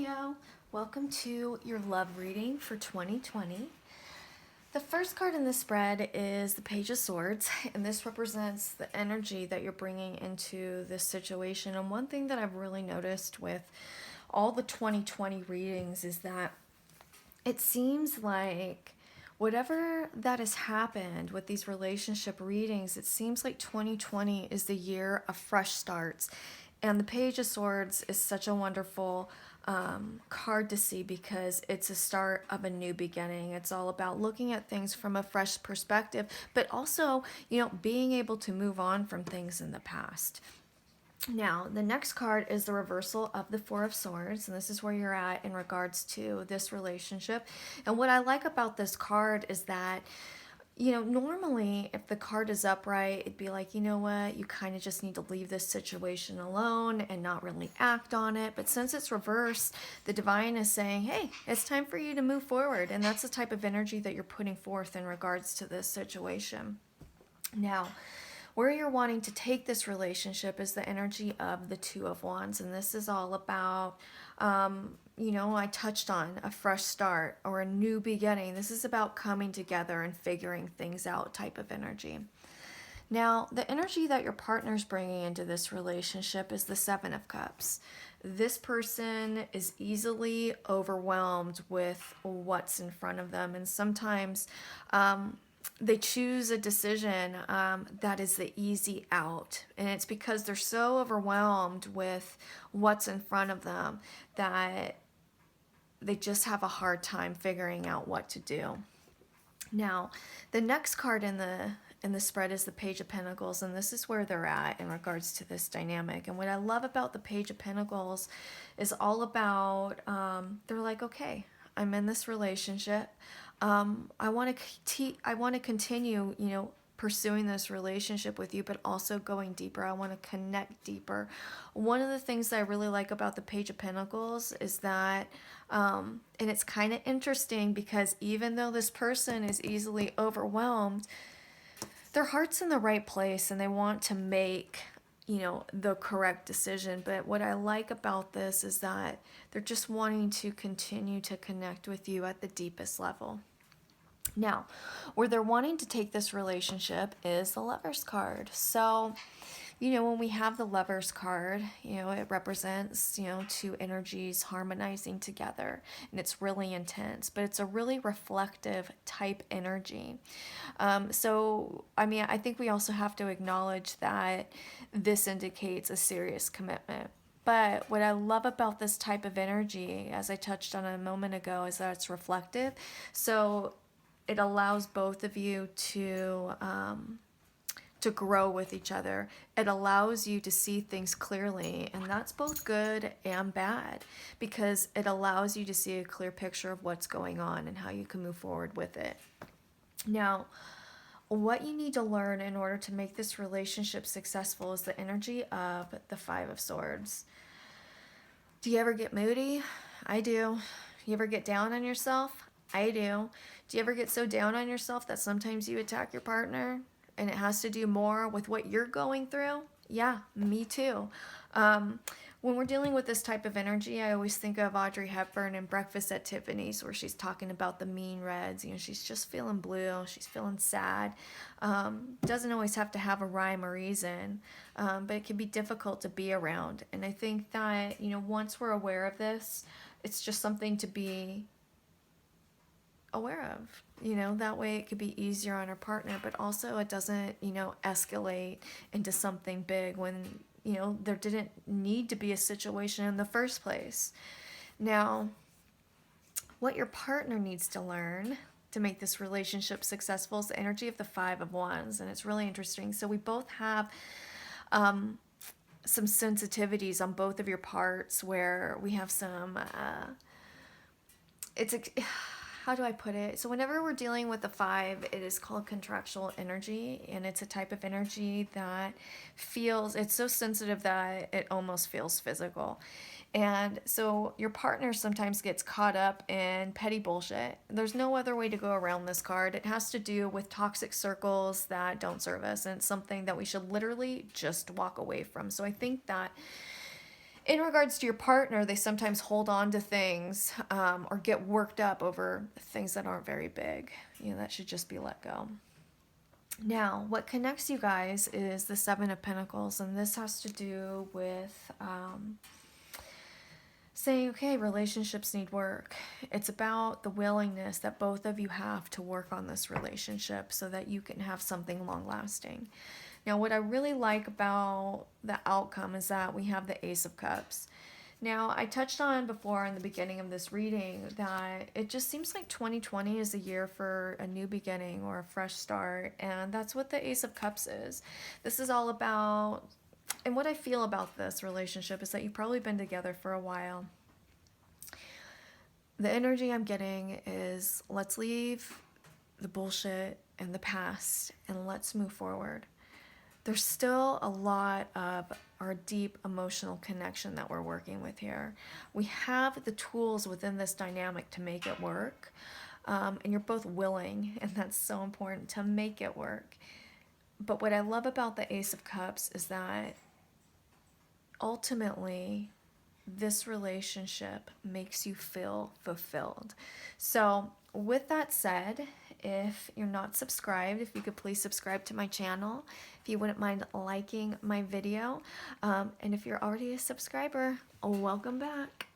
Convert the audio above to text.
Scorpio, welcome to your love reading for 2020. The first card in the spread is the Page of Swords, and this represents the energy that you're bringing into this situation. And one thing that I've really noticed with all the 2020 readings is that it seems like whatever that has happened with these relationship readings, it seems like 2020 is the year of fresh starts. And the Page of Swords is such a wonderful card to see because it's a start of a new beginning. It's all about looking at things from a fresh perspective, but also, being able to move on from things in the past. Now, the next card is the reversal of the Four of Swords, and this is where you're at in regards to this relationship. And what I like about this card is that, normally if the card is upright, it'd be like, you know what, you kind of just need to leave this situation alone and not really act on it. But since it's reversed, the divine is saying, hey, it's time for you to move forward. And that's the type of energy that you're putting forth in regards to this situation. Now, where you're wanting to take this relationship is the energy of the Two of Wands. And this is all about, I touched on a fresh start or a new beginning. This is about coming together and figuring things out type of energy. Now, the energy that your partner's bringing into this relationship is the Seven of Cups. This person is easily overwhelmed with what's in front of them. And sometimes, they choose a decision that is the easy out. And it's because they're so overwhelmed with what's in front of them that they just have a hard time figuring out what to do. Now, the next card in the spread is the Page of Pentacles, and this is where they're at in regards to this dynamic. And what I love about the Page of Pentacles is all about, they're like, okay, I'm in this relationship. I want to continue, pursuing this relationship with you, but also going deeper. I want to connect deeper. One of the things that I really like about the Page of Pentacles is that, and it's kind of interesting because even though this person is easily overwhelmed, their heart's in the right place and they want to make the correct decision. But what I like about this is that they're just wanting to continue to connect with you at the deepest level. Now, where they're wanting to take this relationship is the Lovers card. So, when we have the Lovers card, it represents, two energies harmonizing together, and it's really intense, but it's a really reflective type energy. I think we also have to acknowledge that this indicates a serious commitment. But what I love about this type of energy, as I touched on a moment ago, is that it's reflective. So it allows both of you to grow with each other. It allows you to see things clearly, and that's both good and bad because it allows you to see a clear picture of what's going on and how you can move forward with it. Now, what you need to learn in order to make this relationship successful is the energy of the Five of Swords. Do you ever get moody? I do. You ever get down on yourself? I do. Do you ever get so down on yourself that sometimes you attack your partner and it has to do more with what you're going through? Yeah, me too. When we're dealing with this type of energy, I always think of Audrey Hepburn in Breakfast at Tiffany's, where she's talking about the mean reds. She's just feeling blue. She's feeling sad. Doesn't always have to have a rhyme or reason, but it can be difficult to be around. And I think that, once we're aware of this, it's just something to be aware of. That way it could be easier on our partner, but also it doesn't, escalate into something big when, there didn't need to be a situation in the first place. Now, what your partner needs to learn to make this relationship successful is the energy of the Five of Wands, and it's really interesting. So we both have some sensitivities on both of your parts where we have some, how do I put it? So whenever we're dealing with the five, it is called contractual energy, and it's a type of energy that it's so sensitive that it almost feels physical. And so your partner sometimes gets caught up in petty bullshit. There's no other way to go around this card. It has to do with toxic circles that don't serve us, and it's something that we should literally just walk away from. So I think that In regards to your partner, they sometimes hold on to things or get worked up over things that aren't very big. That should just be let go. Now, what connects you guys is the Seven of Pentacles, and this has to do with saying, okay, relationships need work. It's about the willingness that both of you have to work on this relationship so that you can have something long lasting. Now, what I really like about the outcome is that we have the Ace of Cups. Now, I touched on before in the beginning of this reading that it just seems like 2020 is a year for a new beginning or a fresh start, and that's what the Ace of Cups is. This is all about, and what I feel about this relationship is that you've probably been together for a while. The energy I'm getting is let's leave the bullshit in the past and let's move forward. There's still a lot of our deep emotional connection that we're working with here. We have the tools within this dynamic to make it work. And you're both willing, and that's so important, to make it work. But what I love about the Ace of Cups is that ultimately this relationship makes you feel fulfilled. So with that said, if you're not subscribed, if you could please subscribe to my channel, if you wouldn't mind liking my video, and if you're already a subscriber, welcome back.